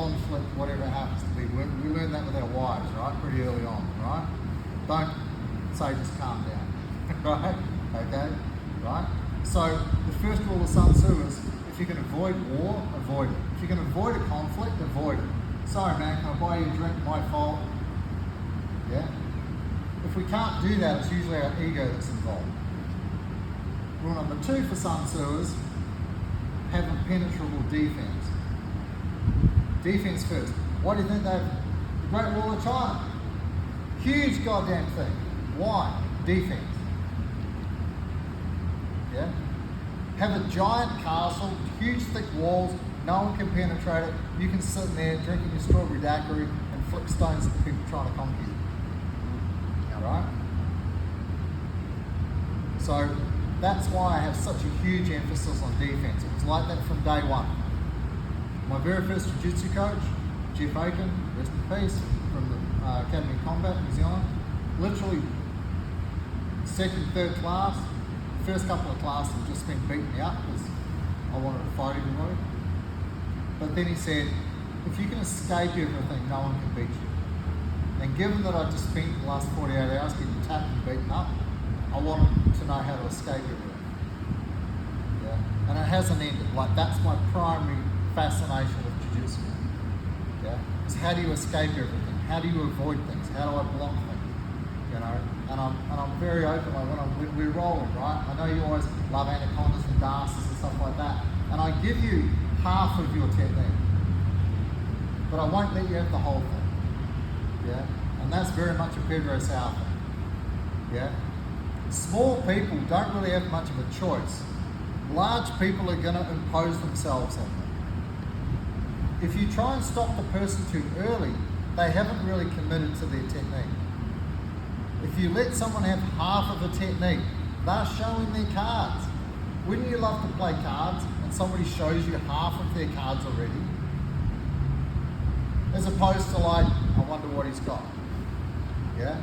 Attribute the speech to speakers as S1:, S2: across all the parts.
S1: conflict, whatever it happens to be. We learn that with our wives, right? Pretty early on, right? Don't say just calm down, right? Okay, right? So the first rule of Sun Tzu is if you can avoid war, avoid it. If you can avoid a conflict, avoid it. Sorry man, can I buy you a drink? My fault. Yeah? If we can't do that, it's usually our ego that's involved. Rule number 2 for Sun Tzu is have impenetrable defense. Defense first. Why do you think they've the Great Wall of China? Huge goddamn thing. Why? Defense. Yeah? Have a giant castle, huge thick walls, no one can penetrate it. You can sit in there drinking your strawberry daiquiri and flick stones at the people trying to conquer you. Right? So that's why I have such a huge emphasis on defense. It was like that from day one. My very first jiu-jitsu coach, Jeff Aiken, rest in peace, from the Academy of Combat, New Zealand, literally second, third class, first couple of classes have just been beating me up because I wanted to fight everybody. But then he said, if you can escape everything, no one can beat you. And given that I just spent the last 48 hours getting tapped and beaten up, I wanted to know how to escape everything. Yeah? And it hasn't ended. Like, that's my primary fascination with jiu-jitsu. Yeah? Is how do you escape everything? How do you avoid things? How do I block things? You know? And I'm very open. Like when we're rolling, right? I know you always love anacondas and dances and stuff like that. And I give you half of your technique. But I won't let you have the whole thing. Yeah, and that's very much a Pedro Sauer thing. Yeah, small people don't really have much of a choice. Large people are going to impose themselves on them. If you try and stop the person too early, they haven't really committed to their technique. If you let someone have half of a technique, they're showing their cards. Wouldn't you love to play cards and somebody shows you half of their cards already? As opposed to like, I wonder what he's got. Yeah?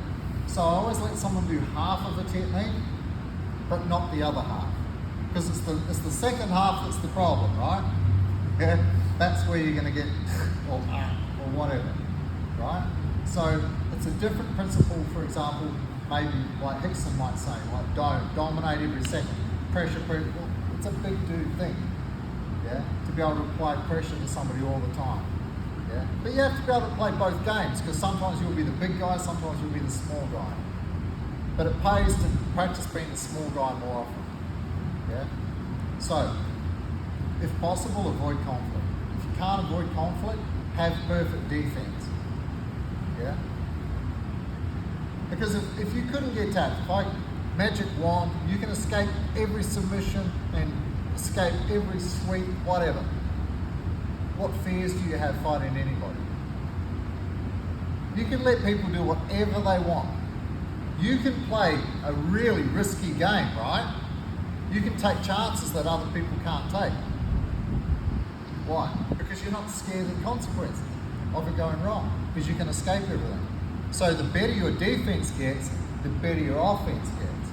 S1: So I always let someone do half of a technique, but not the other half. Because it's the second half that's the problem, right? Yeah? That's where you're going to get, or whatever, right? So it's a different principle, for example, maybe like Hickson might say, like don't dominate every second. Pressure, it's a big dude thing. Yeah? To be able to apply pressure to somebody all the time. Yeah? But you have to be able to play both games because sometimes you'll be the big guy, sometimes you'll be the small guy. But it pays to practice being the small guy more often. Yeah? So, if possible, avoid conflict. If you can't avoid conflict, have perfect defense. Yeah? Because if you couldn't get tapped, if I magic wand, you can escape every submission and escape every sweep, whatever. What fears do you have fighting anybody? You can let people do whatever they want. You can play a really risky game, right? You can take chances that other people can't take. Why? Because you're not scared of the consequences of it going wrong, because you can escape everything. So the better your defense gets, the better your offense gets.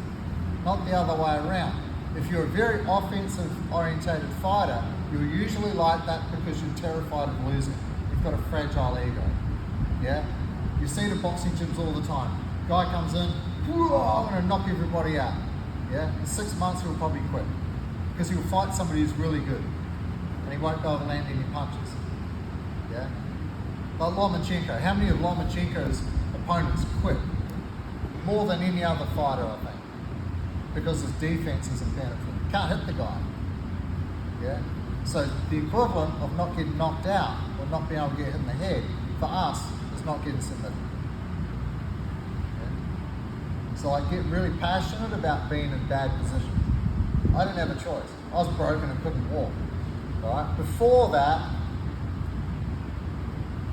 S1: Not the other way around. If you're a very offensive orientated fighter, you're usually like that because you're terrified of losing. You've got a fragile ego. Yeah? You see the boxing gyms all the time. Guy comes in, I'm going to knock everybody out. Yeah? In 6 months he'll probably quit. Because he'll fight somebody who's really good. And he won't be able to land any punches. Yeah? Like Lomachenko. How many of Lomachenko's opponents quit? More than any other fighter, I think. Because his defense is impenetrable. You can't hit the guy. Yeah? So the equivalent of not getting knocked out or not being able to get hit in the head for us is not getting submitted. Yeah? So I get really passionate about being in bad positions. I didn't have a choice. I was broken and couldn't walk. Right? Before that,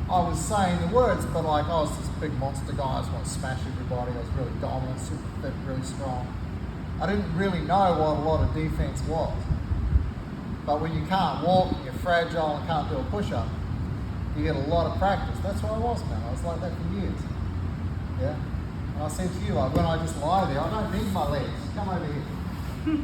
S1: I was saying the words, but like I was this big monster guy. I just want to smash everybody. I was really dominant, super thick, really strong. I didn't really know what a lot of defense was. But when you can't walk and you're fragile and can't do a push-up, you get a lot of practice. That's what I was, man. I was like that for years. Yeah? And I said to you, like, when I just lie there, I don't need my legs. Come over here.